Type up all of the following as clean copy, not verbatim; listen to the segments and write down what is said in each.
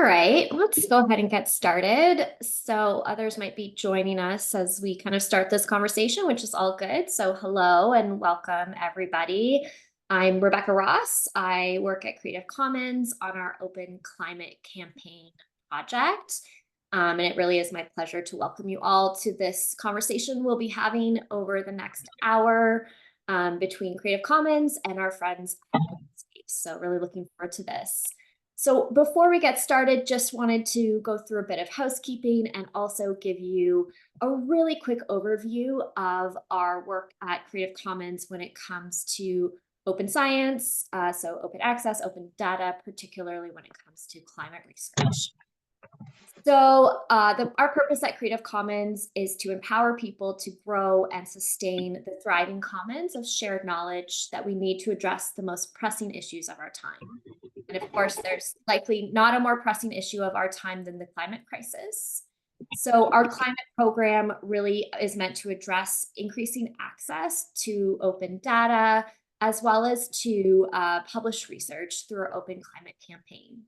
All right, let's go ahead and get started. So others might be joining us as we kind of start this conversation, which is all good. So hello and welcome everybody. I'm Rebecca Ross. I work at Creative Commons on our Open Climate Campaign project. And it really is my pleasure to welcome you all to this conversation we'll be having over the next hour between Creative Commons and our friends at Openscapes. So really looking forward to this. So before we get started, just wanted to go through a bit of housekeeping and also give you a really quick overview of our work at Creative Commons when it comes to open science, so open access, open data, particularly when it comes to climate research. So our purpose at Creative Commons is to empower people to grow and sustain the thriving commons of shared knowledge that we need to address the most pressing issues of our time. And of course, there's likely not a more pressing issue of our time than the climate crisis. So our climate program really is meant to address increasing access to open data, as well as to published research through our Open Climate Campaign.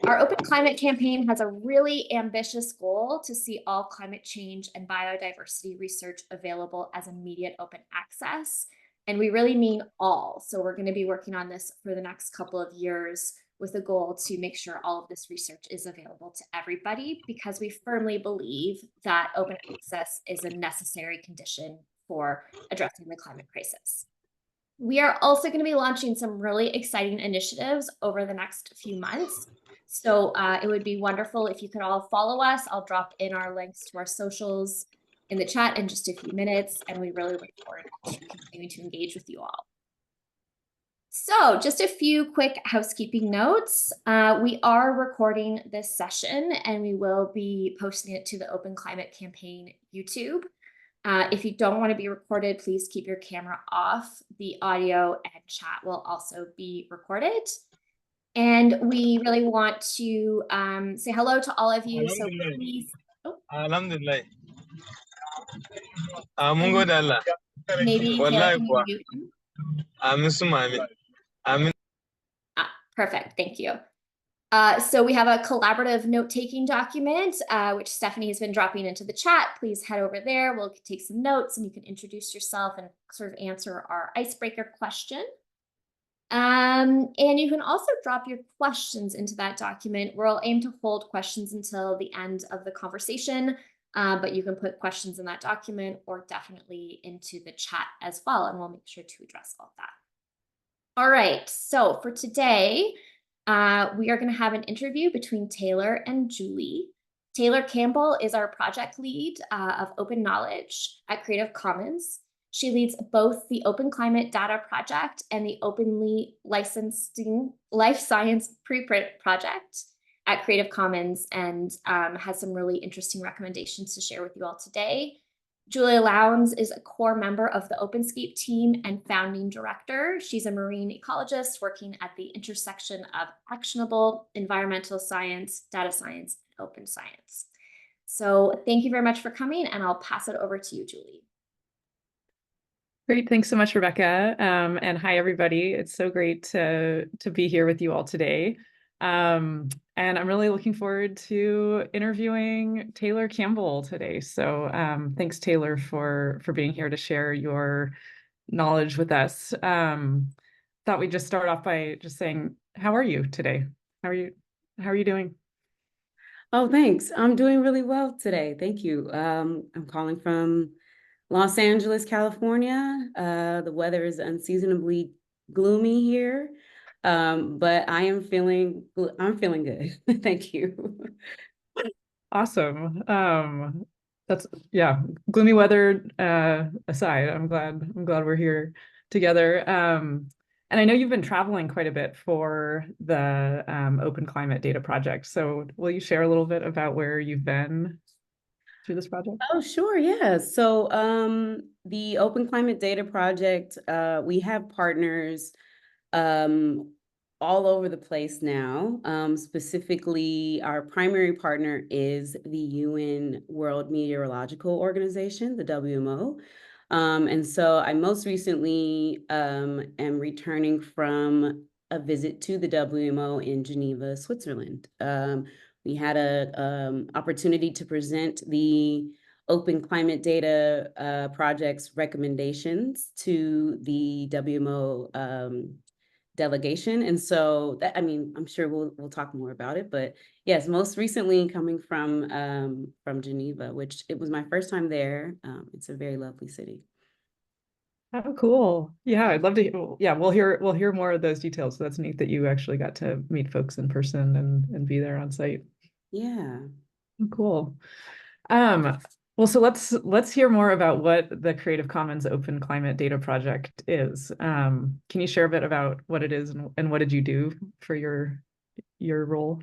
Our Open Climate Campaign has a really ambitious goal to see all climate change and biodiversity research available as immediate open access. And we really mean all. So we're going to be working on this for the next couple of years with a goal to make sure all of this research is available to everybody, because we firmly believe that open access is a necessary condition for addressing the climate crisis. We are also going to be launching some really exciting initiatives over the next few months. So it would be wonderful if you could all follow us. I'll drop in our links to our socials in the chat in just a few minutes, and we really look forward to continuing to engage with you all. So just a few quick housekeeping notes. We are recording this session, and we will be posting it to the Open Climate Campaign YouTube. If you don't want to be recorded, please keep your camera off. The audio and chat will also be recorded. And we really want to say hello to all of you. So please. Alhamdulillah. Mun gode Allah. Maybe Wallahi kuwa. you. Amin suma amin. Amin. Perfect. Thank you. So we have a collaborative note-taking document, which Stephanie has been dropping into the chat. Please head over there. We'll take some notes and you can introduce yourself and sort of answer our icebreaker question. And you can also drop your questions into that document. We'll aim to hold questions until the end of the conversation, but you can put questions in that document or definitely into the chat as well, and we'll make sure to address all of that. All right, so for today, we are going to have an interview between Taylor and Julie. Taylor Campbell is our project lead of Open Knowledge at Creative Commons. She leads both the Open Climate Data Project and the Openly Licensing Life Science Preprint Project at Creative Commons, and has some really interesting recommendations to share with you all today. Julia Lowndes is a core member of the Openscape team and founding director. She's a marine ecologist working at the intersection of actionable environmental science, data science, and open science. So thank you very much for coming, and I'll pass it over to you, Julie. Great. Thanks so much, Rebecca. And hi, everybody. It's so great to be here with you all today. And I'm really looking forward to interviewing Taylor Campbell today. So thanks, Taylor, for being here to share your knowledge with us. Thought we'd just start off by just saying, how are you today? How are you doing? Oh, thanks. I'm doing really well today. Thank you. I'm calling from Los Angeles, California. The weather is unseasonably gloomy here, but I'm feeling good. Thank you. Awesome. That's gloomy weather aside, I'm glad we're here together. And I know you've been traveling quite a bit for the Open Climate Data Project. So will you share a little bit about where you've been through this project? Oh, sure. Yeah. So the Open Climate Data Project, we have partners all over the place now. Specifically, our primary partner is the UN World Meteorological Organization, the WMO. And so I most recently am returning from a visit to the WMO in Geneva, Switzerland. We had a opportunity to present the Open Climate Data Project's recommendations to the WMO delegation. And so that, I mean, I'm sure we'll talk more about it, but yes, most recently coming from Geneva, which it was my first time there. It's a very lovely city. Oh, cool. Yeah, I'd love to yeah, we'll hear more of those details. So that's neat that you actually got to meet folks in person and be there on site. Yeah. Oh, cool. Well, so let's hear more about what the Creative Commons Open Climate Data Project is. Can you share a bit about what it is and what did you do for your role?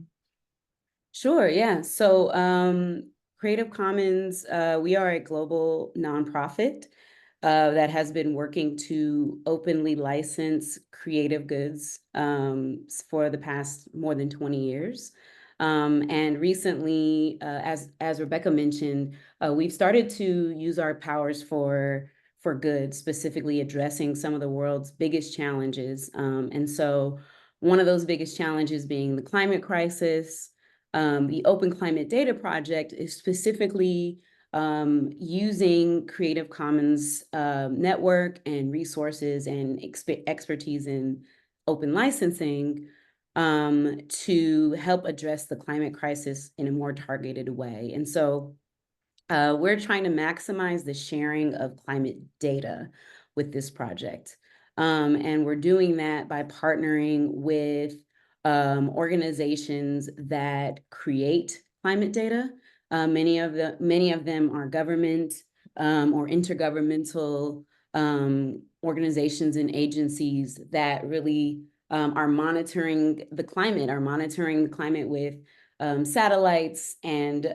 Sure, yeah. So Creative Commons, we are a global nonprofit that has been working to openly license creative goods for the past more than 20 years. And recently, as Rebecca mentioned, we've started to use our powers for good, specifically addressing some of the world's biggest challenges. And so one of those biggest challenges being the climate crisis. The Open Climate Data Project is specifically using Creative Commons network and resources and expertise in open licensing to help address the climate crisis in a more targeted way. And so we're trying to maximize the sharing of climate data with this project. And we're doing that by partnering with organizations that create climate data. Many of them are government or intergovernmental organizations and agencies that really are monitoring the climate with satellites and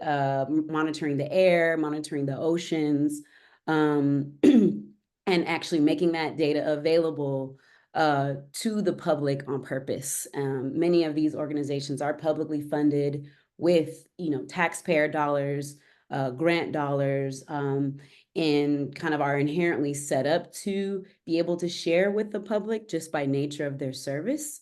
monitoring the air, monitoring the oceans, and actually making that data available to the public on purpose. Many of these organizations are publicly funded with, taxpayer dollars, grant dollars, and kind of are inherently set up to be able to share with the public just by nature of their service.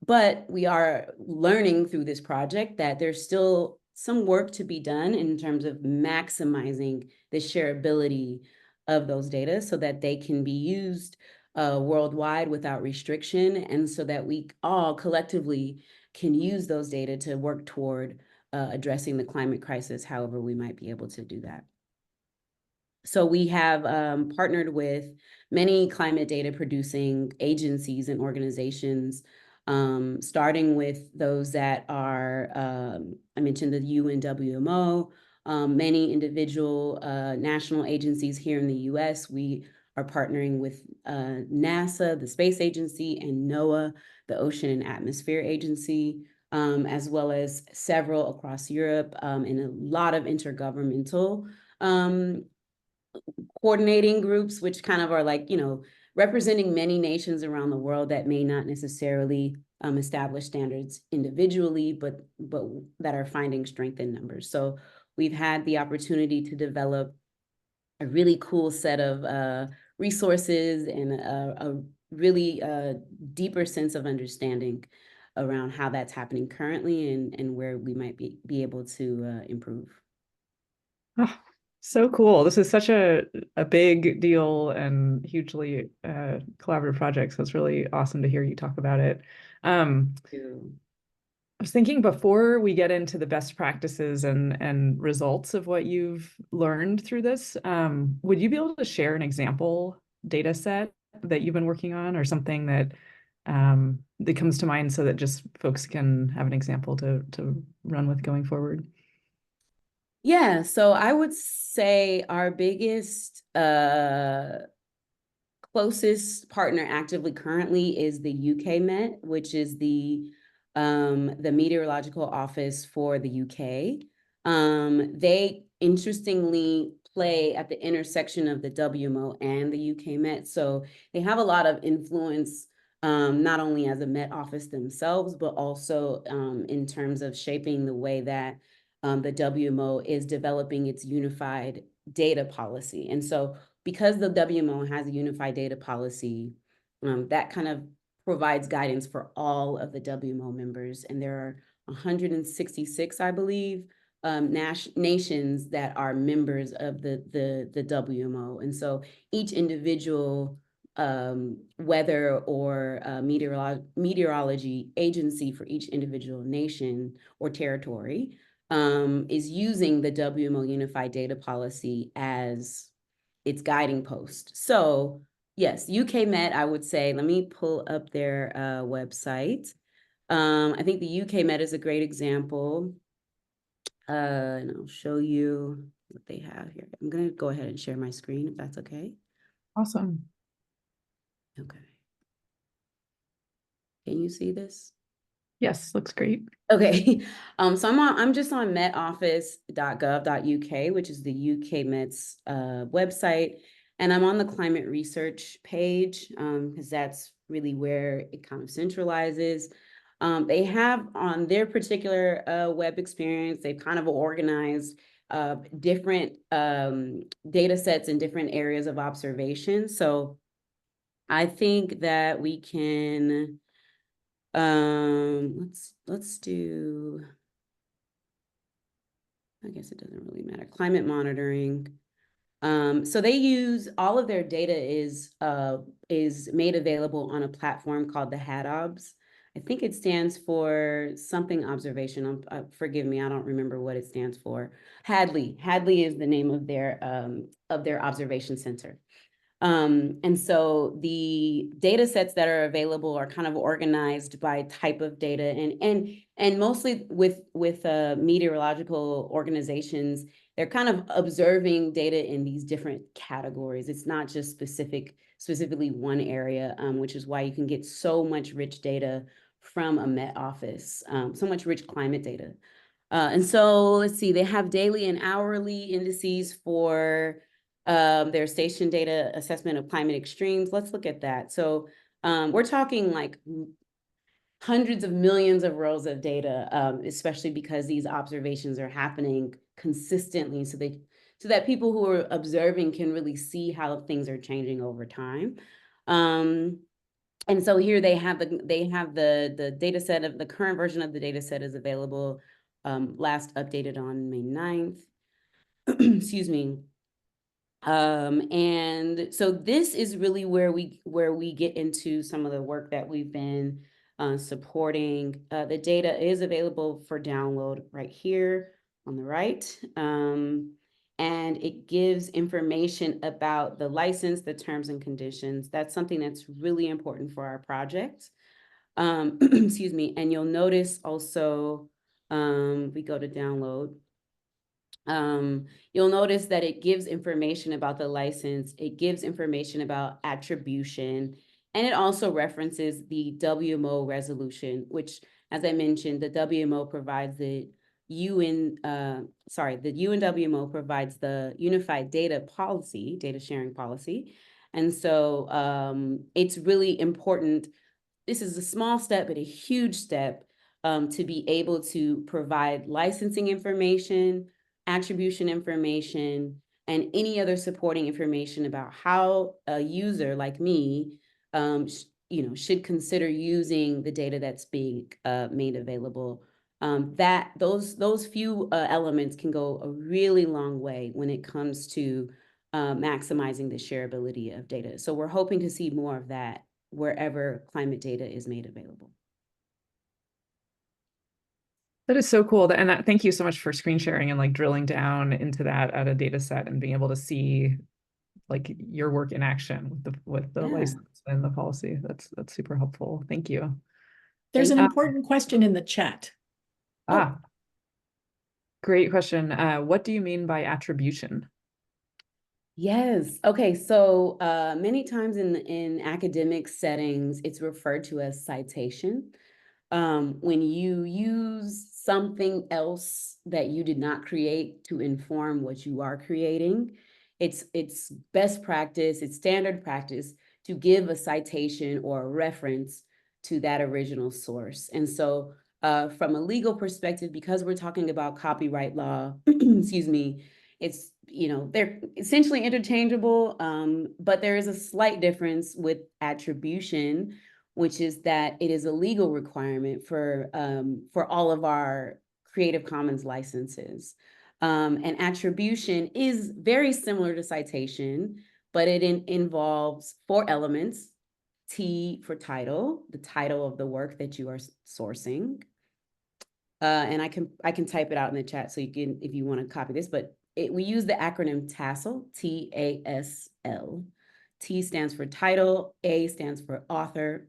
But we are learning through this project that there's still some work to be done in terms of maximizing the shareability of those data so that they can be used worldwide without restriction, and so that we all collectively can use those data to work toward addressing the climate crisis, however we might be able to do that. So we have partnered with many climate data producing agencies and organizations, starting with those that are, I mentioned the UNWMO, many individual national agencies here in the US. We are partnering with NASA, the space agency, and NOAA, the Ocean and Atmosphere Agency, as well as several across Europe, and a lot of intergovernmental coordinating groups, which kind of are like, representing many nations around the world that may not necessarily establish standards individually, but that are finding strength in numbers. So we've had the opportunity to develop a really cool set of resources and a really deeper sense of understanding around how that's happening currently and where we might be able to improve. Oh, so cool. This is such a big deal and hugely collaborative project. So it's really awesome to hear you talk about it. I was thinking before we get into the best practices and results of what you've learned through this, would you be able to share an example data set that you've been working on, or something that that comes to mind so that just folks can have an example to run with going forward? Yeah, so I would say our biggest closest partner actively currently is the UK Met, which is the meteorological office for the UK. They interestingly play at the intersection of the WMO and the UK Met, so they have a lot of influence, not only as a Met office themselves, but also in terms of shaping the way that the WMO is developing its unified data policy. And so because the WMO has a unified data policy, that kind of provides guidance for all of the WMO members. And there are 166, I believe, nations that are members of the WMO. And so each individual weather or meteorology agency for each individual nation or territory is using the WMO Unified Data Policy as its guiding post. So yes, UK Met, I would say, let me pull up their website. I think the UK Met is a great example. And I'll show you what they have here. I'm gonna go ahead and share my screen if that's okay. Awesome. Okay. Can you see this? Yes, looks great. Okay, so I'm just on metoffice.gov.uk, which is the UK Met's website, and I'm on the climate research page because that's really where it kind of centralizes. They have on their particular web experience, they've kind of organized different data sets in different areas of observation. So I think that we can. Let's do, I guess it doesn't really matter. Climate monitoring. So they use all of their data is made available on a platform called the HADOBS. I think it stands for something observation. Forgive me, I don't remember what it stands for. Hadley is the name of their observation center. And so the data sets that are available are kind of organized by type of data and mostly with meteorological organizations, they're kind of observing data in these different categories. It's not just specifically one area, which is why you can get so much rich data from a Met office, so much rich climate data. And so let's see, they have daily and hourly indices for their station data assessment of climate extremes. Let's look at that. So we're talking like hundreds of millions of rows of data, especially because these observations are happening consistently, so that people who are observing can really see how things are changing over time. And so here they have the data set of the current version of the data set is available, last updated on May 9th. Excuse me. And so this is really where we get into some of the work that we've been supporting. The data is available for download right here on the right. And it gives information about the license, the terms and conditions. That's something that's really important for our project. Excuse me. And you'll notice also, we go to download. You'll notice that it gives information about the license, it gives information about attribution, and it also references the WMO resolution, which, as I mentioned, the WMO provides the UNWMO provides the Unified Data Policy, data sharing policy. And so it's really important. This is a small step, but a huge step to be able to provide licensing information, attribution information, and any other supporting information about how a user like me, should consider using the data that's being made available. Those few elements can go a really long way when it comes to maximizing the shareability of data. So we're hoping to see more of that wherever climate data is made available. That is so cool. And thank you so much for screen sharing and like drilling down into that at a data set and being able to see like your work in action with the license and the policy. That's super helpful. Thank you. There's an important question in the chat. Great question. What do you mean by attribution? Yes. Okay. So many times in academic settings, it's referred to as citation. When you use something else that you did not create to inform what you are creating, it's best practice, it's standard practice to give a citation or a reference to that original source. And so from a legal perspective, because we're talking about copyright law, excuse me, it's, they're essentially interchangeable, but there is a slight difference with attribution, which is that it is a legal requirement for all of our Creative Commons licenses. And attribution is very similar to citation, but it involves 4 elements. T for title, the title of the work that you are sourcing. And I can type it out in the chat so you can, if you want to copy this, but we use the acronym TASL, TASL. T stands for title, A stands for author,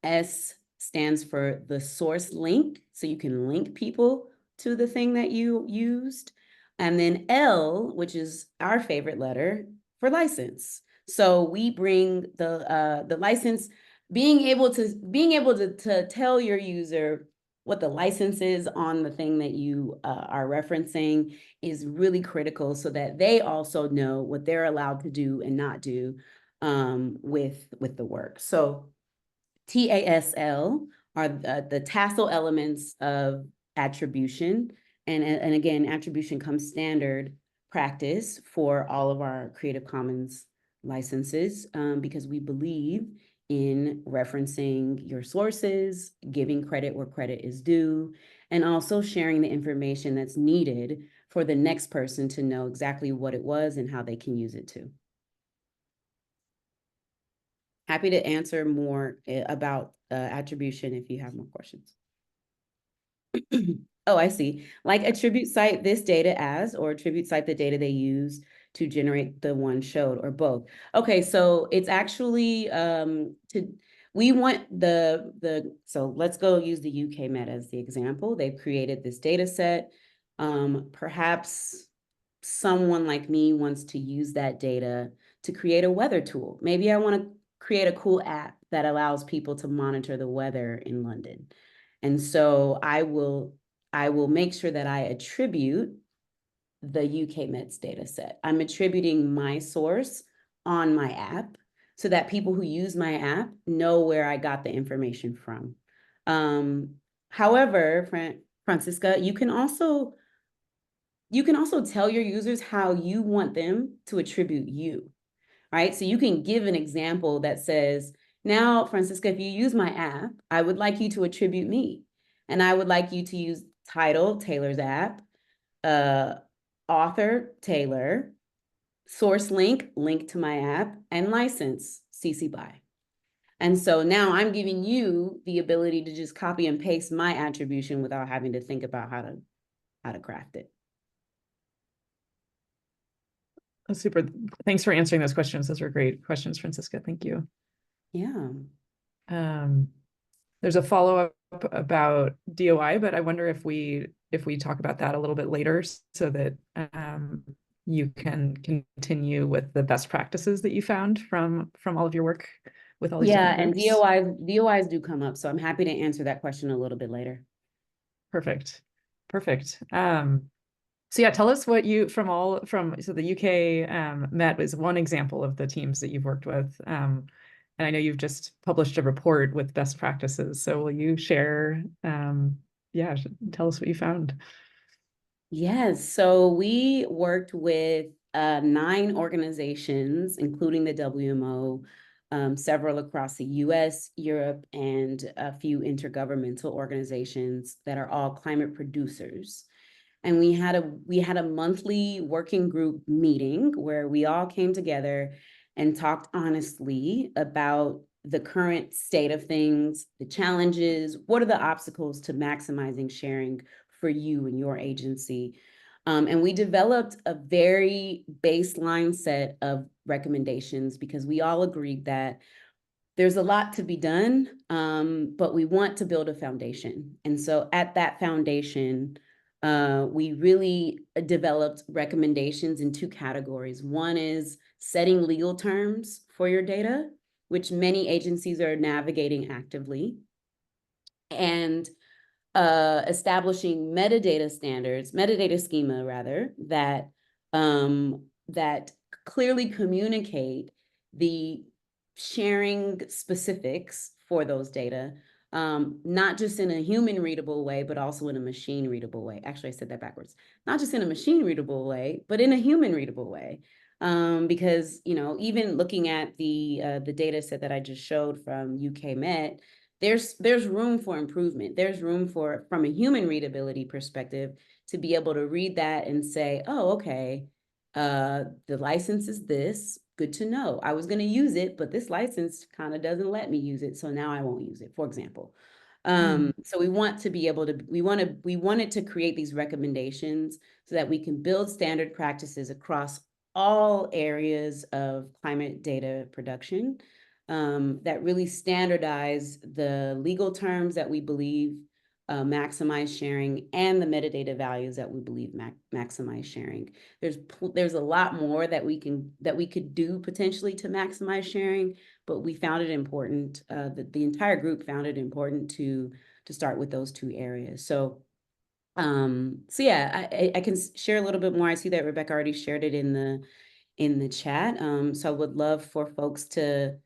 S stands for the source link, so you can link people to the thing that you used, and then L, which is our favorite letter, for license. So we bring the license, being able to tell your user what the license is on the thing that you are referencing is really critical, so that they also know what they're allowed to do and not do with the work. So TASL are the tassel elements of attribution. And again, attribution comes standard practice for all of our Creative Commons licenses, because we believe in referencing your sources, giving credit where credit is due, and also sharing the information that's needed for the next person to know exactly what it was and how they can use it too. Happy to answer more about attribution if you have more questions. Oh, I see. Like attribute cite this data as, or attribute cite the data they use to generate the one showed, or both. Okay, so it's actually we want so let's go use the UK Met as the example. They've created this data set. Perhaps someone like me wants to use that data to create a weather tool. Maybe I want to create a cool app that allows people to monitor the weather in London. And so I will make sure that I attribute the UK Met's data set. I'm attributing my source on my app so that people who use my app know where I got the information from. However, Francisca, you can also tell your users how you want them to attribute you, right? So you can give an example that says, now, Francisca, if you use my app, I would like you to attribute me. And I would like you to use title, Taylor's app, author, Taylor, source link to my app, and license, CC BY. And so now I'm giving you the ability to just copy and paste my attribution without having to think about how to craft it. Oh, super. Thanks for answering those questions. Those were great questions, Francisca. Thank you. Yeah. There's a follow-up about DOI, but I wonder if we talk about that a little bit later so that you can continue with the best practices that you found from all of your work with all these different groups. And DOIs do come up, so I'm happy to answer that question a little bit later. Perfect. So yeah, tell us what you so the UK Met was one example of the teams that you've worked with. And I know you've just published a report with best practices. So will you share, tell us what you found. Yes, so we worked with 9 organizations, including the WMO, several across the US, Europe, and a few intergovernmental organizations that are all climate producers. And we had a monthly working group meeting where we all came together and talked honestly about the current state of things, the challenges, what are the obstacles to maximizing sharing for you and your agency. And we developed a very baseline set of recommendations because we all agreed that there's a lot to be done, but we want to build a foundation. And so at that foundation, we really developed recommendations in 2 categories. One is setting legal terms for your data, which many agencies are navigating actively, and establishing metadata schema rather, that clearly communicate the sharing specifics for those data, not just in a human readable way, but also in a machine readable way. Actually, I said that backwards. Not just in a machine readable way, but in a human readable way. Because, you know, even looking at the data set that I just showed from UK Met, there's room for improvement. There's room for, from a human readability perspective, to be able to read that and say, oh, okay, the license is this, good to know. I was going to use it, but this license kind of doesn't let me use it, so now I won't use it, for example. So we want to be able to, we wanted to create these recommendations so that we can build standard practices across all areas of climate data production, that really standardize the legal terms that we believe maximize sharing, and the metadata values that we believe maximize sharing. There's a lot more that we could do potentially to maximize sharing, but we found it important, the entire group found it important to start with those two areas. So yeah, I can share a little bit more. I see that Rebecca already shared it in the chat. So I would love for folks to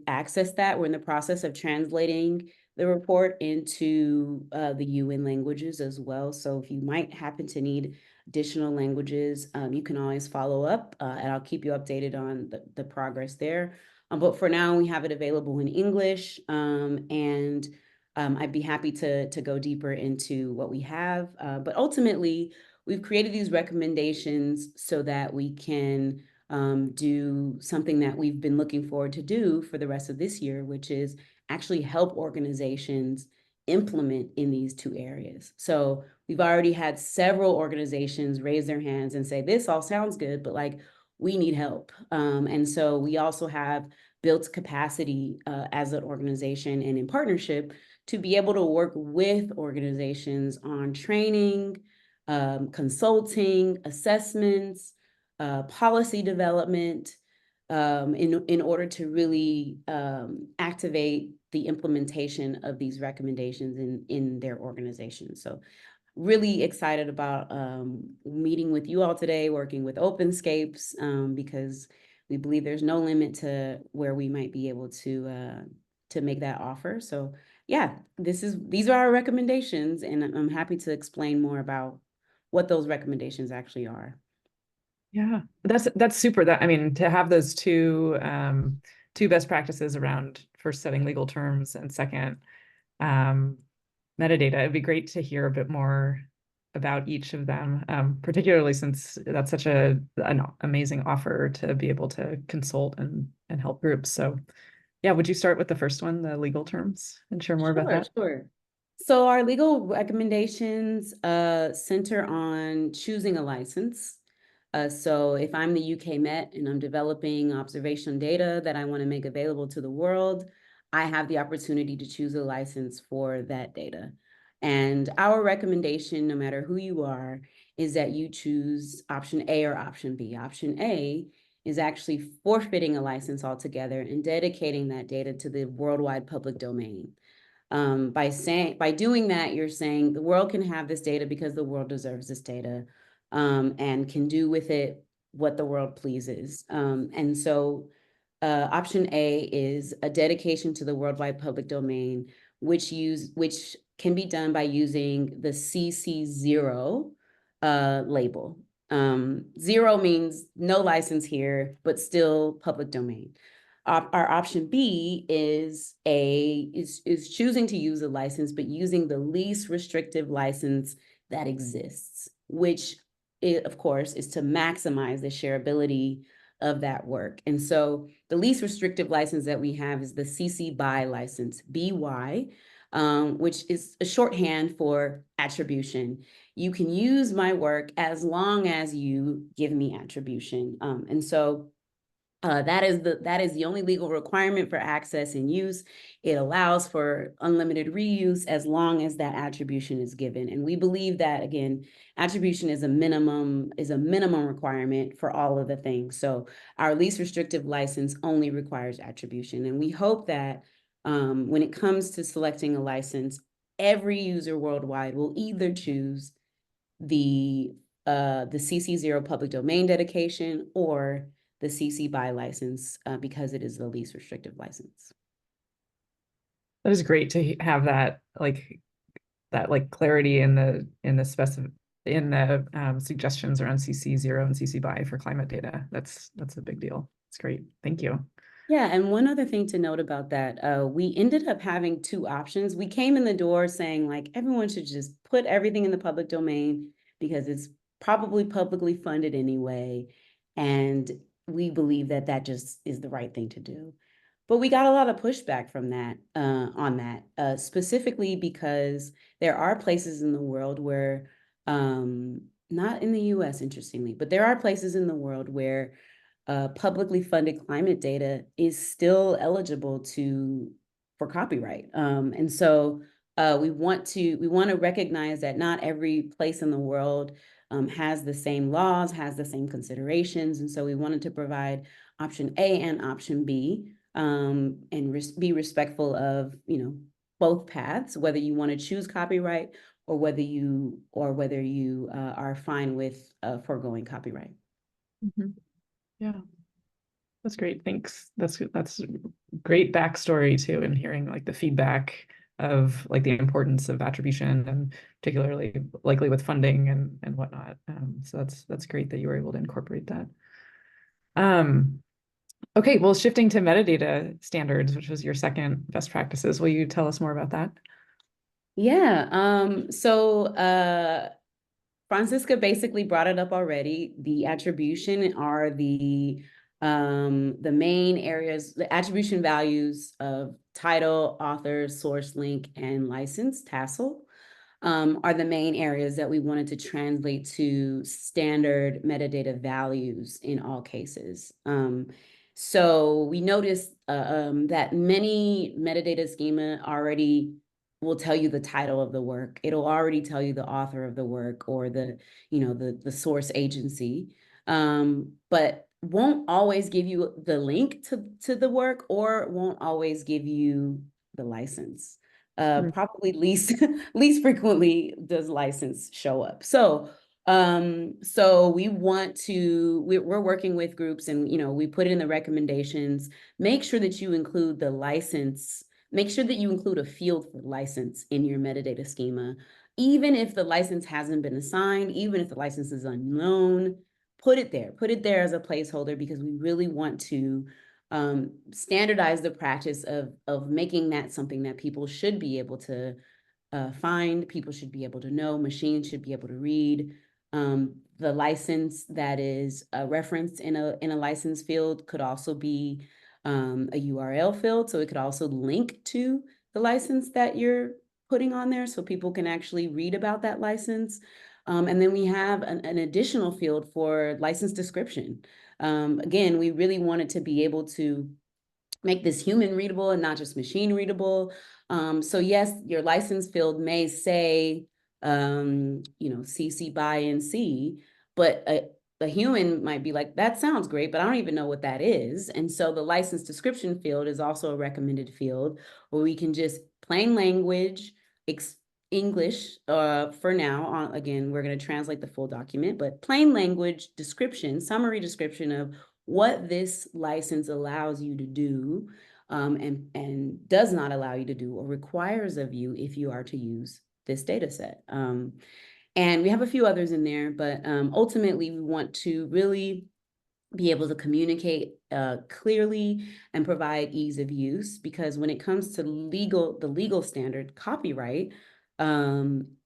access that. We're in the process of translating the report into the UN languages as well. So if you might happen to need additional languages, you can always follow up, and I'll keep you updated on the progress there. But for now, we have it available in English, and I'd be happy to go deeper into what we have. But ultimately, we've created these recommendations so that we can do something that we've been looking forward to do for the rest of this year, which is actually help organizations implement in these two areas. So we've already had several organizations raise their hands and say, this all sounds good, but like, we need help. And so we also have built capacity as an organization and in partnership to be able to work with organizations on training, consulting, assessments, policy development, in order to really activate the implementation of these recommendations in their organization. So really excited about meeting with you all today, working with Openscapes, because we believe there's no limit to where we might be able to make that offer. So yeah, these are our recommendations, and I'm happy to explain more about what those recommendations actually are. Yeah, that's super. That, I mean, to have those two best practices around, first setting legal terms and second metadata, it'd be great to hear a bit more about each of them, particularly since that's such an amazing offer to be able to consult and help groups. So yeah, would you start with the first one, the legal terms, and share more about that? Sure. So our legal recommendations center on choosing a license. So if I'm the UK Met and I'm developing observation data that I want to make available to the world, I have the opportunity to choose a license for that data. And our recommendation, no matter who you are, is that you choose option A or option B. Option A is actually forfeiting a license altogether and dedicating that data to the worldwide public domain. By doing that, you're saying the world can have this data because the world deserves this data, and can do with it what the world pleases. And so option A is a dedication to the worldwide public domain, which can be done by using the CC0 label. 0 means no license here, but still public domain. Our option B is choosing to use a license, but using the least restrictive license that exists, which of course is to maximize the shareability of that work. And so the least restrictive license that we have is the CC BY license, BY, which is a shorthand for attribution. You can use my work as long as you give me attribution. And so that is the only legal requirement for access and use. It allows for unlimited reuse as long as that attribution is given. And we believe that, again, attribution is a minimum requirement for all of the things. So our least restrictive license only requires attribution. And we hope that when it comes to selecting a license, every user worldwide will either choose the CC0 public domain dedication or the CC BY license, because it is the least restrictive license. That is great to have that clarity in the in the suggestions around CC0 and CC BY for climate data. That's a big deal. It's great. Thank you. Yeah, and one other thing to note about that, we ended up having two options. We came in the door saying like everyone should just put everything in the public domain because it's probably publicly funded anyway. And we believe that that just is the right thing to do. But we got a lot of pushback from that on that, specifically because there are places in the world where, not in the US, interestingly, but there are places in the world where publicly funded climate data is still eligible for copyright. And so we want to recognize that not every place in the world has the same laws, has the same considerations. And so we wanted to provide option A and option B, and be respectful of, both paths, whether you want to choose copyright or whether you are fine with foregoing copyright. Mhm. Yeah, that's great. Thanks. That's great backstory too, and hearing like the feedback of like the importance of attribution, and particularly likely with funding and whatnot. So that's great that you were able to incorporate that. Okay, well, shifting to metadata standards, which was your second best practices, will you tell us more about that? Yeah, so Francisca basically brought it up already. The attribution are the main areas, the attribution values of title, author, source link, and license, tassel, are the main areas that we wanted to translate to standard metadata values in all cases. So we noticed that many metadata schema already will tell you the title of the work. It'll already tell you the author of the work or the source agency, but won't always give you the link to the work, or won't always give you the license. Probably least frequently does license show up. So we're working with groups, and we put in the recommendations. Make sure that you include the license. Make sure that you include a field for license in your metadata schema, even if the license hasn't been assigned, even if the license is unknown. Put it there as a placeholder, because we really want to standardize the practice of making that something that people should be able to find, people should be able to know, machines should be able to read. The license that is referenced in a license field could also be a URL field, so it could also link to the license that you're putting on there, so people can actually read about that license. And then we have an additional field for license description. Again, we really wanted to be able to make this human readable and not just machine readable. So yes, your license field may say, CC BY NC, but a human might be like, that sounds great, but I don't even know what that is. And so the license description field is also a recommended field where we can just plain language, English, for now. Again, we're going to translate the full document, but plain language description, summary description of what this license allows you to do, and does not allow you to do, or requires of you if you are to use this data set. And we have a few others in there, but ultimately we want to really be able to communicate clearly and provide ease of use, because when it comes to the legal standard, copyright,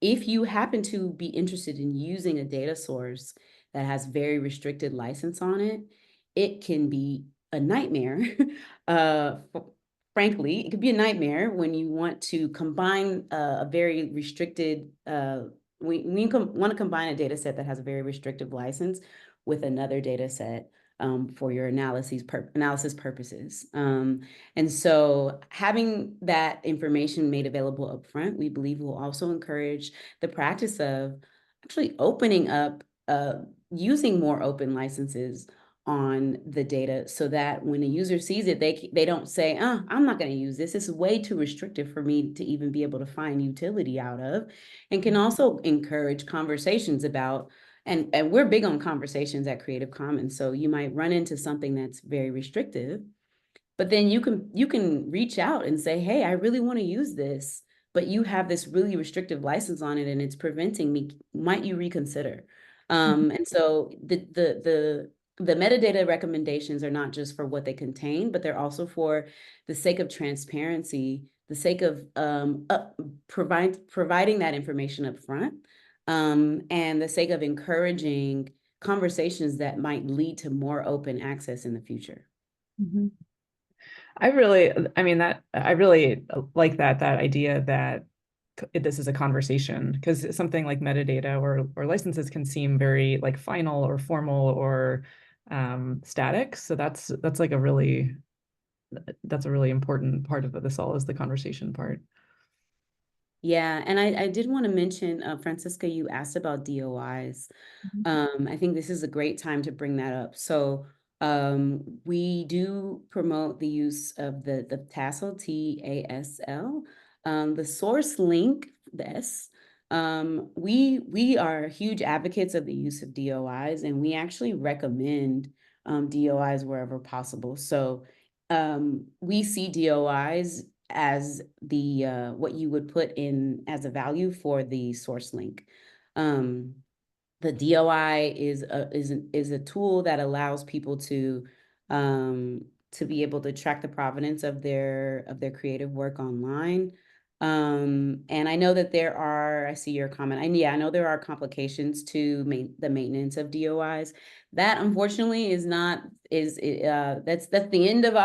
if you happen to be interested in using a data source that has very restricted license on it, it can be a nightmare. Frankly, it could be a nightmare when you want to combine a very restricted, we want to combine a data set that has a very restrictive license with another data set for your analysis purposes. And so having that information made available up front, we believe will also encourage the practice of actually opening up, using more open licenses on the data, so that when a user sees it, they don't say, I'm not going to use this. It's way too restrictive for me to even be able to find utility out of, and can also encourage conversations about, and we're big on conversations at Creative Commons. So you might run into something that's very restrictive, but then you can reach out and say, hey, I really want to use this. but you have this really restrictive license on it and it's preventing me. Might you reconsider? And so the metadata recommendations are not just for what they contain, but they're also for the sake of transparency, the sake of providing that information up front, and the sake of encouraging conversations that might lead to more open access in the future. Mm-hmm. I really like that idea that this is a conversation, because something like metadata or licenses can seem very like final or formal or static. So that's like a really important part of this all, is the conversation part. Yeah, and I did want to mention, Francisca, you asked about DOIs. I think this is a great time to bring that up. So we do promote the use of the TASL, TASL, the source link, this. We are huge advocates of the use of DOIs, and we actually recommend DOIs wherever possible. So we see DOIs as the what you would put in as a value for the source link. The DOI is a tool that allows people to be able to track the provenance of their creative work online. And I know that I see your comment. I know there are complications to the maintenance of DOIs. That unfortunately is not that's the end of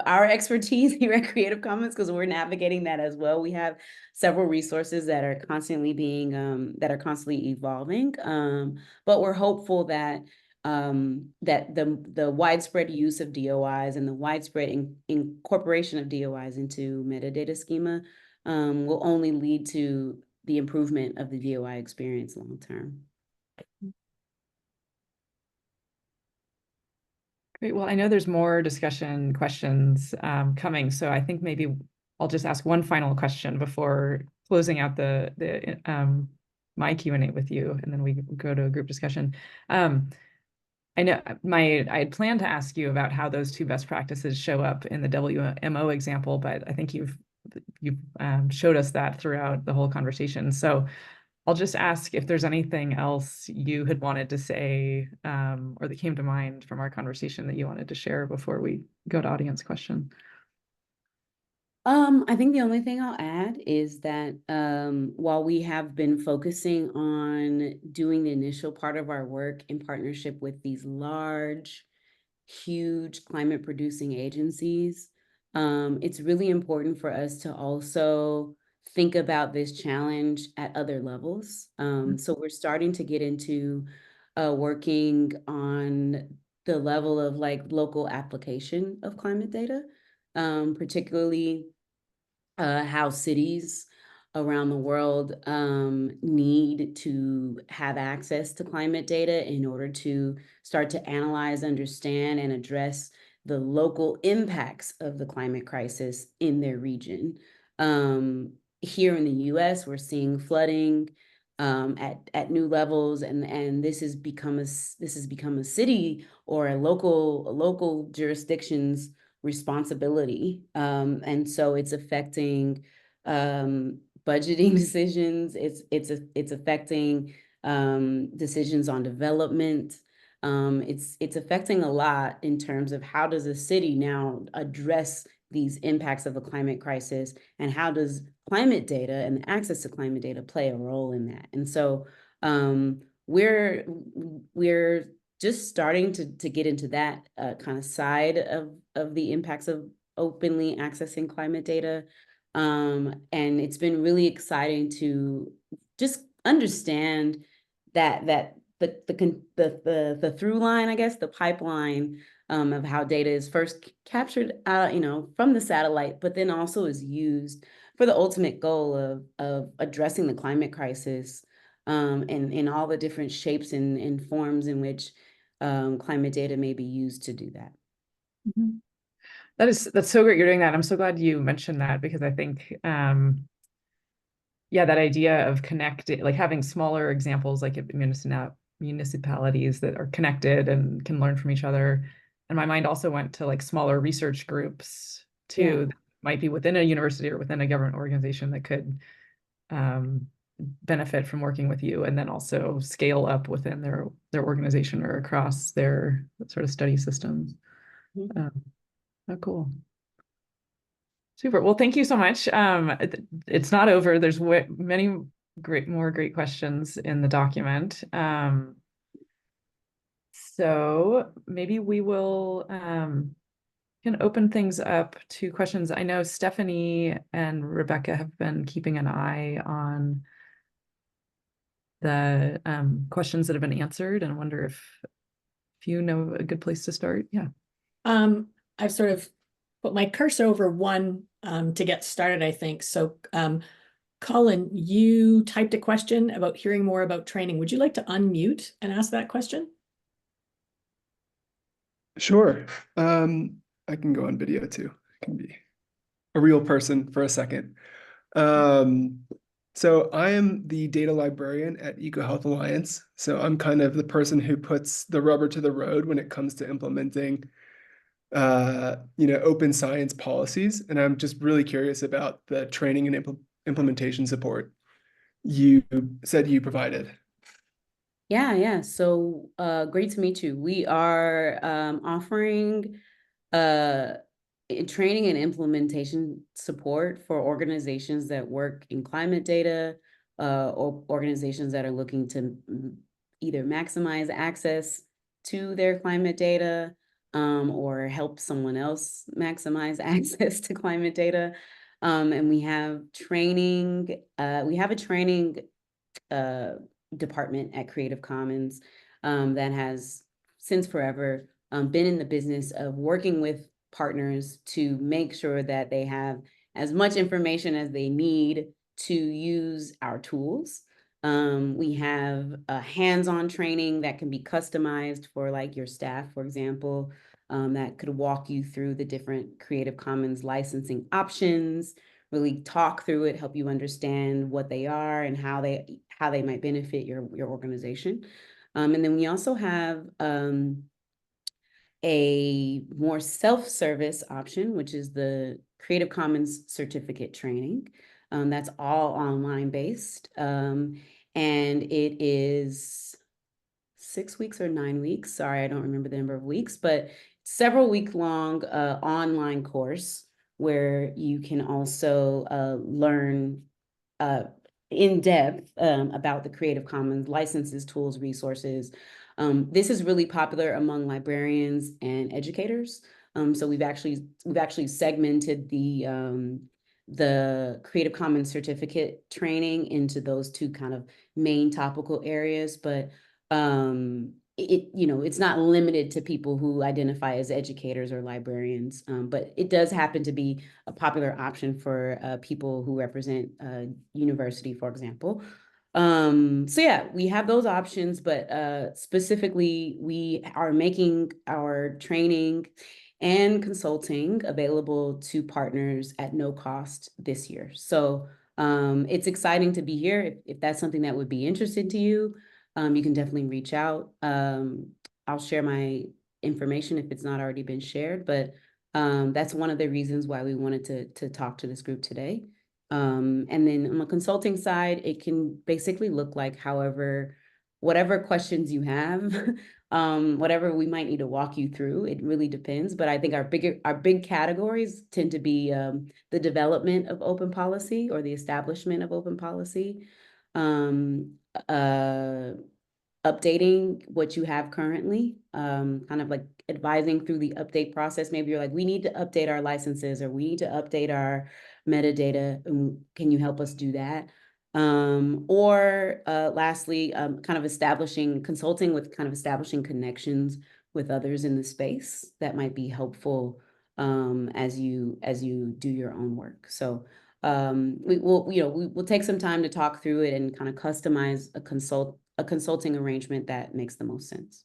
our expertise here at Creative Commons, because we're navigating that as well. We have several resources that are constantly evolving. But we're hopeful that the widespread use of DOIs and the widespread incorporation of DOIs into metadata schema will only lead to the improvement of the DOI experience long term. Great. Well, I know there's more discussion questions coming, so I think maybe I'll just ask one final question before closing out my Q&A with you, and then we go to a group discussion. I know I had planned to ask you about how those two best practices show up in the WMO example, but I think you've showed us that throughout the whole conversation. So I'll just ask if there's anything else you had wanted to say or that came to mind from our conversation that you wanted to share before we go to audience question. I think the only thing I'll add is that while we have been focusing on doing the initial part of our work in partnership with these large, huge climate producing agencies, it's really important for us to also think about this challenge at other levels. So we're starting to get into working on the level of like local application of climate data, particularly how cities around the world need to have access to climate data in order to start to analyze, understand, and address the local impacts of the climate crisis in their region. Here in the US, we're seeing flooding at new levels, and this has become a city or a local jurisdiction's responsibility. And so it's affecting budgeting decisions. It's affecting decisions on development. It's affecting a lot in terms of how does a city now address these impacts of the climate crisis, and how does climate data and the access to climate data play a role in that? And so we're just starting to get into that kind of side of the impacts of openly accessing climate data. And it's been really exciting to just understand that the through line, I guess, the pipeline of how data is first captured from the satellite, but then also is used for the ultimate goal of addressing the climate crisis and in all the different shapes and forms in which climate data may be used to do that. Mm-hmm. That's so great you're doing that. I'm so glad you mentioned that, because I think that idea of connecting, like having smaller examples like municipalities that are connected and can learn from each other. And my mind also went to like smaller research groups too, might be within a university or within a government organization that could benefit from working with you, and then also scale up within their organization or across their sort of study systems. Oh, cool. Super. Well, thank you so much. It's not over. There's many more great questions in the document. So maybe we will can open things up to questions. I know Stephanie and Rebecca have been keeping an eye on the questions that have been answered, and I wonder if you know a good place to start. Yeah. I've sort of put my cursor over one to get started, I think. So Colin, you typed a question about hearing more about training. Would you like to unmute and ask that question? Sure. I can go on video too. I can be a real person for a second. So I am the data librarian at EcoHealth Alliance. So I'm kind of the person who puts the rubber to the road when it comes to implementing, open science policies. And I'm just really curious about the training and implementation support you said you provided. Yeah. So great to meet you. We are offering training and implementation support for organizations that work in climate data, or organizations that are looking to either maximize access to their climate data, or help someone else maximize access to climate data. And we have training, we have a training department at Creative Commons that has since forever been in the business of working with partners to make sure that they have as much information as they need to use our tools. We have a hands-on training that can be customized for like your staff, for example, that could walk you through the different Creative Commons licensing options, really talk through it, help you understand what they are and how they might benefit your organization. And then we also have a more self-service option, which is the Creative Commons certificate training. That's all online based. And it is 6 weeks or 9 weeks. Sorry, I don't remember the number of weeks, but several week long online course where you can also learn in depth about the Creative Commons licenses, tools, resources. This is really popular among librarians and educators. So we've actually segmented the Creative Commons certificate training into those two kind of main topical areas, but it's not limited to people who identify as educators or librarians, but it does happen to be a popular option for people who represent a university, for example. So yeah, we have those options, but specifically, we are making our training and consulting available to partners at no cost this year. So it's exciting to be here. If that's something that would be interesting to you, you can definitely reach out. I'll share my information if it's not already been shared, but that's one of the reasons why we wanted to talk to this group today. And then on the consulting side, it can basically look like whatever questions you have, whatever we might need to walk you through. It really depends, but I think our big categories tend to be the development of open policy or the establishment of open policy, updating what you have currently, kind of like advising through the update process. Maybe you're like, we need to update our licenses, or we need to update our metadata. Can you help us do that? Or lastly, kind of consulting with kind of establishing connections with others in the space that might be helpful as you do your own work. So we'll take some time to talk through it and kind of customize a consulting arrangement that makes the most sense.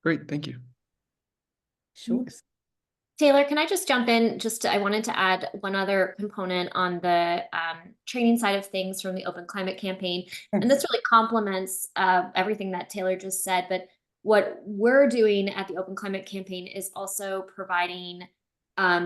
Great, thank you. Sure. Thanks. Taylor, can I just jump in? I wanted to add one other component on the training side of things from the Open Climate Campaign. And this really complements everything that Taylor just said. But what we're doing at the Open Climate Campaign is also providing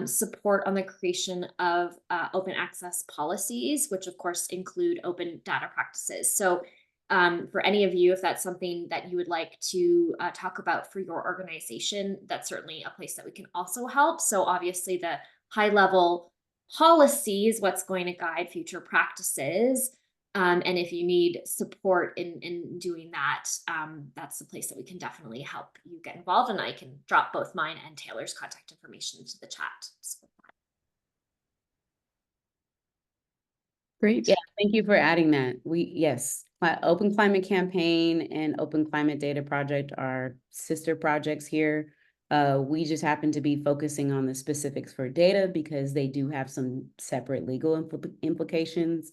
support on the creation of open access policies, which of course include open data practices. So for any of you, if that's something that you would like to talk about for your organization, that's certainly a place that we can also help. So obviously the high level policy is what's going to guide future practices. And if you need support in doing that, that's the place that we can definitely help you get involved. And I can drop both mine and Taylor's contact information into the chat. Great. Yeah, thank you for adding that. Yes, Open Climate Campaign and Open Climate Data Project are sister projects here. We just happen to be focusing on the specifics for data because they do have some separate legal implications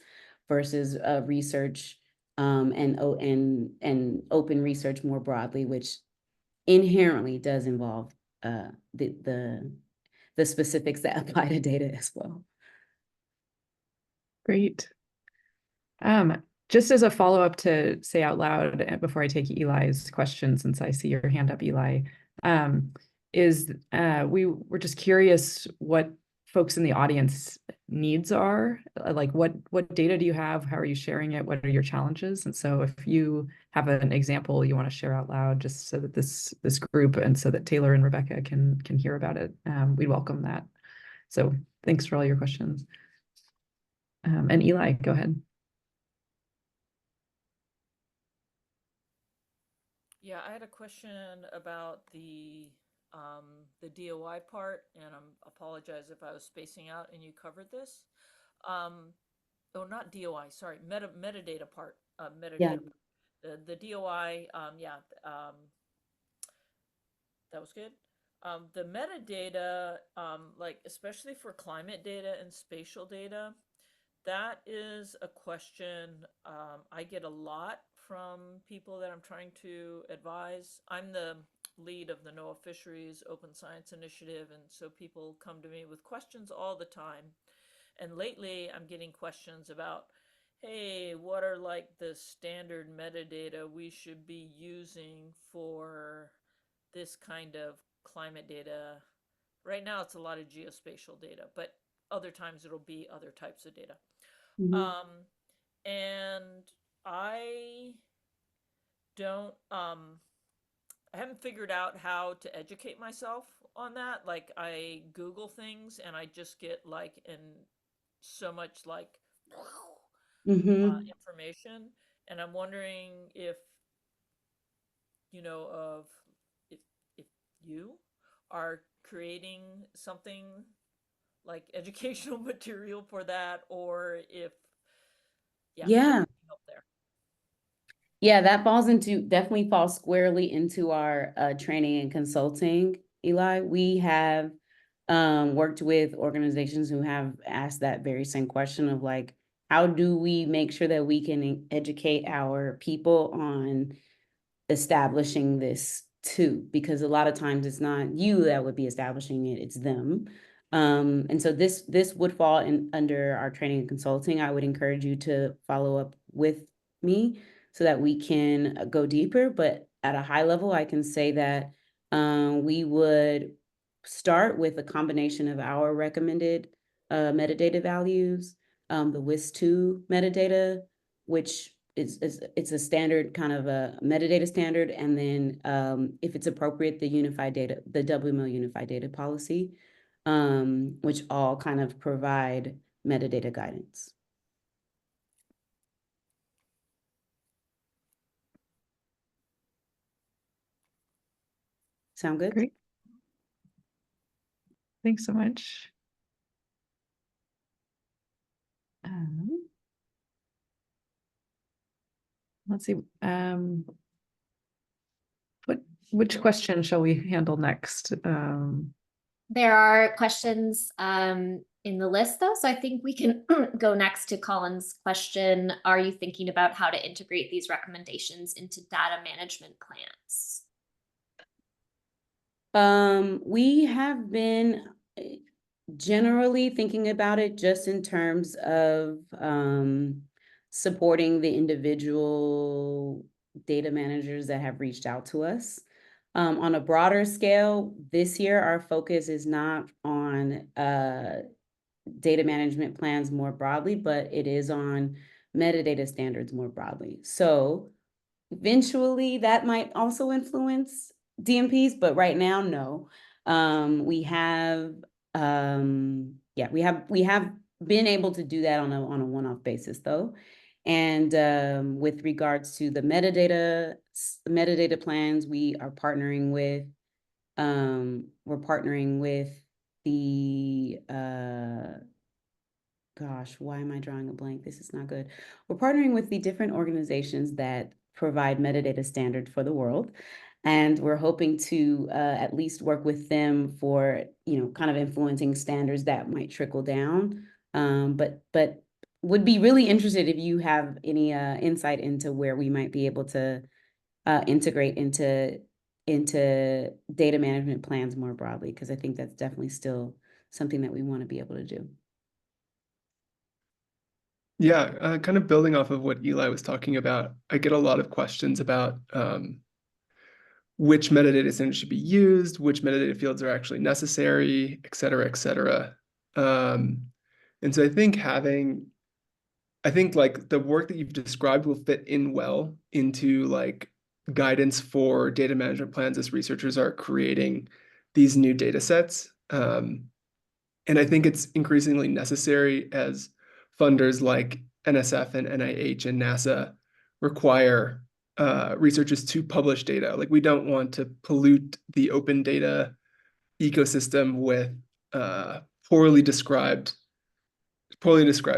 versus research and open research more broadly, which inherently does involve the specifics that apply to data as well. Great. Just as a follow-up to say out loud before I take Eli's question, since I see your hand up, Eli, we were just curious what folks in the audience needs are. Like what data do you have? How are you sharing it? What are your challenges? And so if you have an example you want to share out loud, just so that this group and so that Taylor and Rebecca can hear about it, we'd welcome that. So thanks for all your questions. And Eli, go ahead. Yeah, I had a question about the DOI part, and I apologize if I was spacing out and you covered this. Oh, not DOI, sorry, metadata part. Metadata. Yeah. The DOI, that was good. The metadata, like especially for climate data and spatial data, that is a question I get a lot from people that I'm trying to advise. I'm the lead of the NOAA Fisheries Open Science Initiative, and so people come to me with questions all the time. And lately I'm getting questions about, hey, what are like the standard metadata we should be using for this kind of climate data? Right now it's a lot of geospatial data, but other times it'll be other types of data. And I don't, I haven't figured out how to educate myself on that. Like I Google things and I just get like in so much like information. And I'm wondering if, if you are creating something like educational material for that, or if Yeah. help there. Yeah, that definitely falls squarely into our training and consulting, Eli. We have worked with organizations who have asked that very same question of like, how do we make sure that we can educate our people on establishing this too? Because a lot of times it's not you that would be establishing it, it's them. And so this would fall under our training and consulting. I would encourage you to follow up with me so that we can go deeper. But at a high level, I can say that we would start with a combination of our recommended metadata values, the WIS2 metadata, which it's a standard kind of a metadata standard, and then if it's appropriate, the WML unified data policy, which all kind of provide metadata guidance. Sound good? Great. Thanks so much. Let's see. Which question shall we handle next? There are questions in the list though, so I think we can go next to Colin's question. Are you thinking about how to integrate these recommendations into data management plans? We have been generally thinking about it just in terms of supporting the individual data managers that have reached out to us. On a broader scale, this year, our focus is not on data management plans more broadly, but it is on metadata standards more broadly. So eventually that might also influence DMPs, but right now, no. We have been able to do that on a one-off basis though. And with regards to the metadata plans, we're partnering with the gosh, why am I drawing a blank? This is not good. We're partnering with the different organizations that provide metadata standard for the world. And we're hoping to at least work with them for, kind of influencing standards that might trickle down. But would be really interested if you have any insight into where we might be able to integrate into data management plans more broadly, because I think that's definitely still something that we want to be able to do. Yeah, kind of building off of what Eli was talking about, I get a lot of questions about which metadata standards should be used, which metadata fields are actually necessary, et cetera, et cetera. And so I think like the work that you've described will fit in well into like guidance for data management plans as researchers are creating these new data sets. And I think it's increasingly necessary as funders like NSF and NIH and NASA require researchers to publish data. Like we don't want to pollute the open data ecosystem with poorly described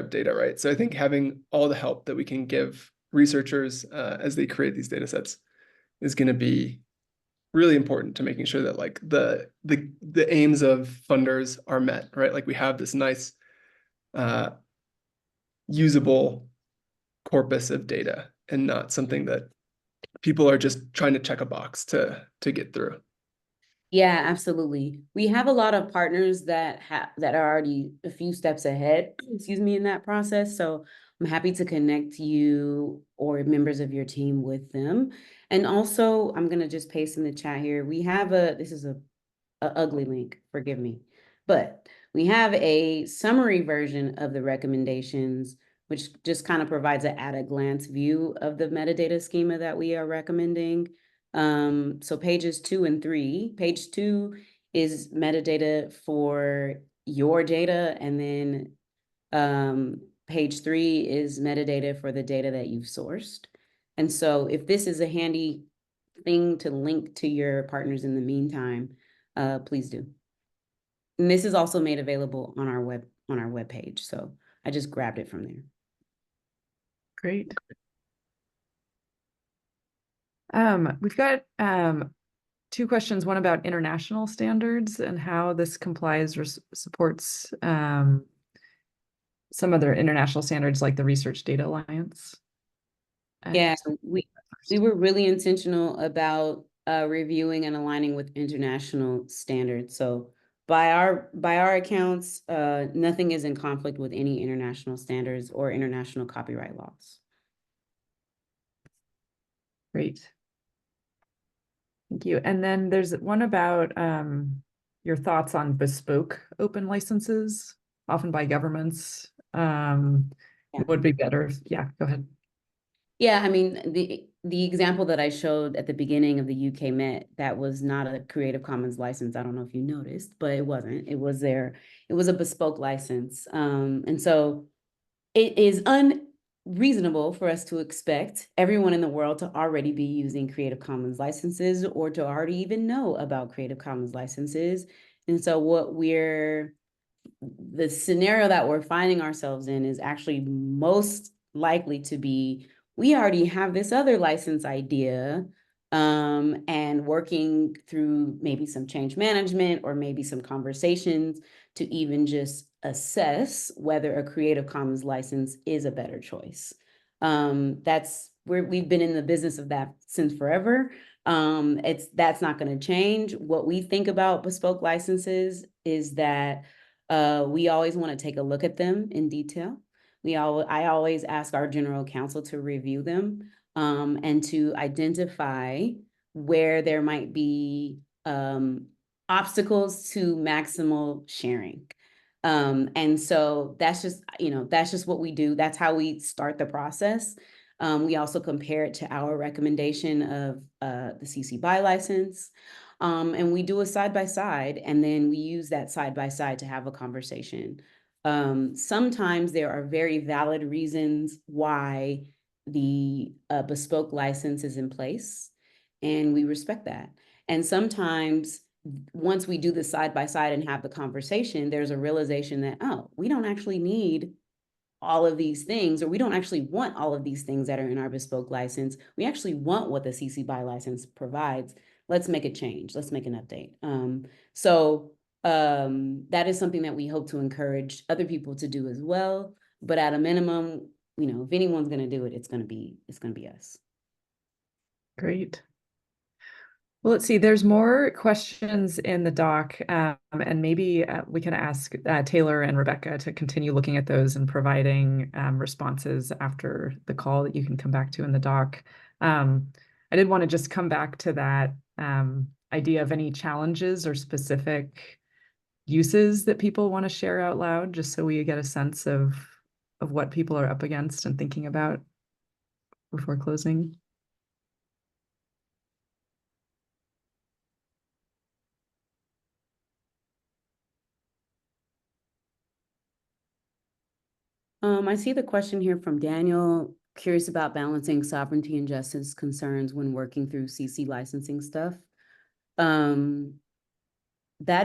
data, right? So I think having all the help that we can give researchers as they create these data sets is going to be really important to making sure that like the aims of funders are met, right? Like we have this nice usable corpus of data and not something that people are just trying to check a box to get through. Yeah, absolutely. We have a lot of partners that are already a few steps ahead, excuse me, in that process. So I'm happy to connect you or members of your team with them. And also, I'm gonna just paste in the chat here. We have this is a ugly link, forgive me, but we have a summary version of the recommendations, which just kind of provides an at-a-glance view of the metadata schema that we are recommending. So pages 2 and 3. Page 2 is metadata for your data, and then page 3 is metadata for the data that you've sourced. And so if this is a handy thing to link to your partners in the meantime, please do. And this is also made available on our web page. So I just grabbed it from there. Great. We've got two questions, one about international standards and how this complies or supports some other international standards like the Research Data Alliance. Yeah, we were really intentional about reviewing and aligning with international standards. So by our accounts, nothing is in conflict with any international standards or international copyright laws. Great. Thank you. And then there's one about your thoughts on bespoke open licenses, often by governments. It would be better. Yeah, go ahead. Yeah, I mean, the example that I showed at the beginning of the UK Met, that was not a Creative Commons license. I don't know if you noticed, but it wasn't. It was a bespoke license. And so it is unreasonable for us to expect everyone in the world to already be using Creative Commons licenses or to already even know about Creative Commons licenses. And so the scenario that we're finding ourselves in is actually most likely to be, we already have this other license idea, and working through maybe some change management or maybe some conversations to even just assess whether a Creative Commons license is a better choice. We've been in the business of that since forever. That's not going to change. What we think about bespoke licenses is that we always want to take a look at them in detail. I always ask our general counsel to review them and to identify where there might be obstacles to maximal sharing. And so that's just what we do. That's how we start the process. We also compare it to our recommendation of the CC BY license. And we do a side by side, and then we use that side by side to have a conversation. Sometimes there are very valid reasons why the bespoke license is in place, and we respect that. And sometimes once we do the side by side and have the conversation, there's a realization that, oh, we don't actually need all of these things, or we don't actually want all of these things that are in our bespoke license. We actually want what the CC BY license provides. Let's make a change. Let's make an update. That is something that we hope to encourage other people to do as well. But at a minimum, if anyone's going to do it, it's going to be us. Great. Well, let's see, there's more questions in the doc, and maybe we can ask Taylor and Rebecca to continue looking at those and providing responses after the call that you can come back to in the doc. I did want to just come back to that idea of any challenges or specific uses that people want to share out loud, just so we get a sense of what people are up against and thinking about before closing. I see the question here from Daniel, curious about balancing sovereignty and justice concerns when working through CC licensing stuff. That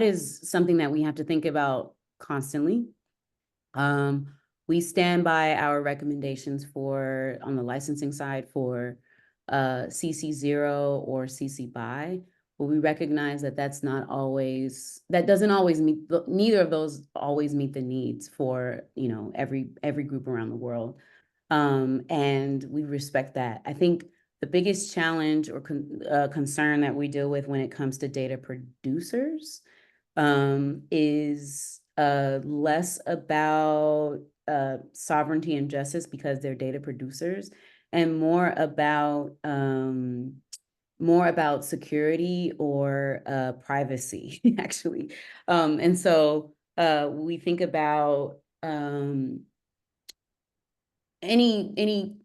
is something that we have to think about constantly. We stand by our recommendations on the licensing side for CC0 or CC BY, but we recognize that doesn't always meet, neither of those always meet the needs for, every group around the world. And we respect that. I think the biggest challenge or concern that we deal with when it comes to data producers is less about sovereignty and justice because they're data producers, and more about security or privacy, actually. And so we think about any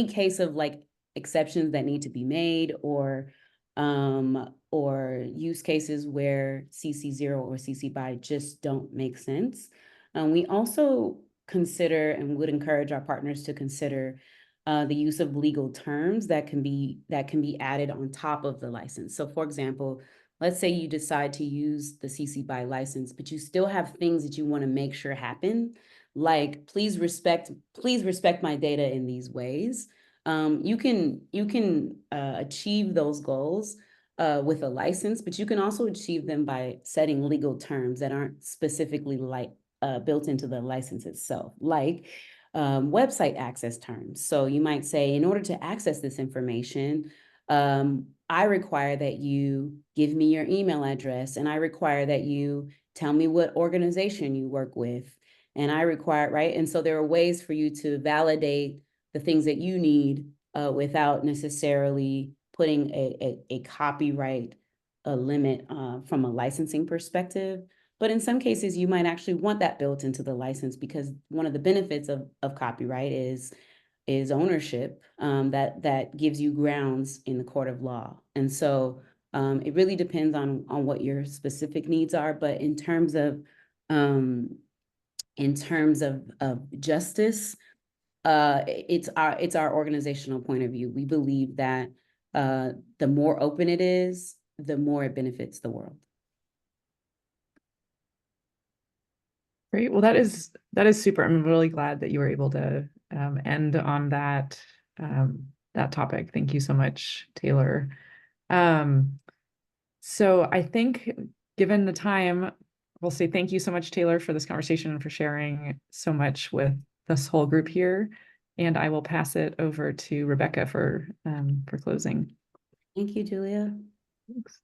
case of like exceptions that need to be made, or use cases where CC0 or CC BY just don't make sense. We also consider and would encourage our partners to consider the use of legal terms that can be added on top of the license. So for example, let's say you decide to use the CC BY license, but you still have things that you want to make sure happen, like please respect my data in these ways. You can achieve those goals with a license, but you can also achieve them by setting legal terms that aren't specifically built into the license itself, like website access terms. So you might say, in order to access this information, I require that you give me your email address, and I require that you tell me what organization you work with, and I require, right? And so there are ways for you to validate the things that you need without necessarily putting a copyright limit from a licensing perspective. But in some cases, you might actually want that built into the license, because one of the benefits of copyright is ownership that gives you grounds in the court of law. And so it really depends on what your specific needs are. But in terms of justice, it's our organizational point of view. We believe that the more open it is, the more it benefits the world. Great. Well, that is super. I'm really glad that you were able to end on that topic. Thank you so much, Taylor. So I think, given the time, we'll say thank you so much, Taylor, for this conversation and for sharing so much with this whole group here. And I will pass it over to Rebecca for closing. Thank you, Julia. Thanks.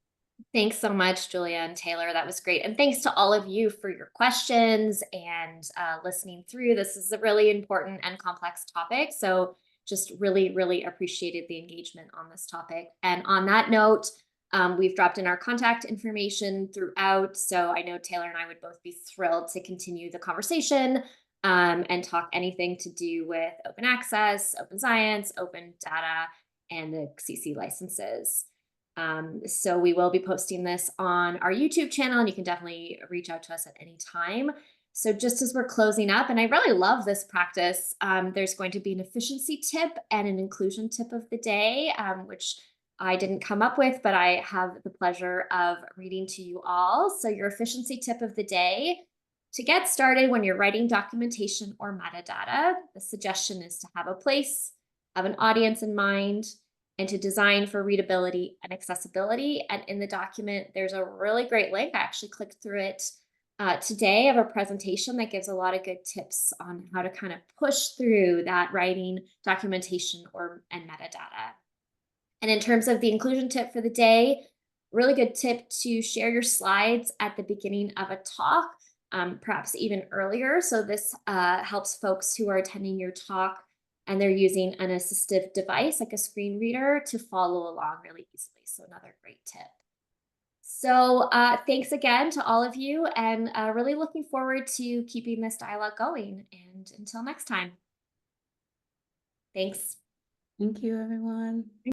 Thanks so much, Julia and Taylor. That was great. And thanks to all of you for your questions and listening through. This is a really important and complex topic. So just really, really appreciated the engagement on this topic. And on that note, we've dropped in our contact information throughout. So I know Taylor and I would both be thrilled to continue the conversation and talk anything to do with open access, open science, open data, and the CC licenses. So we will be posting this on our YouTube channel, and you can definitely reach out to us at any time. So just as we're closing up, and I really love this practice, there's going to be an efficiency tip and an inclusion tip of the day, which I didn't come up with, but I have the pleasure of reading to you all. So your efficiency tip of the day: to get started when you're writing documentation or metadata, the suggestion is to have a place, have an audience in mind, and to design for readability and accessibility. And in the document, there's a really great link. I actually clicked through it today of a presentation that gives a lot of good tips on how to kind of push through that writing, documentation, and metadata. And in terms of the inclusion tip for the day, really good tip to share your slides at the beginning of a talk, perhaps even earlier. So this helps folks who are attending your talk and they're using an assistive device like a screen reader to follow along really easily. So another great tip. So thanks again to all of you, and really looking forward to keeping this dialogue going. And until next time. Thanks. Thank you, everyone.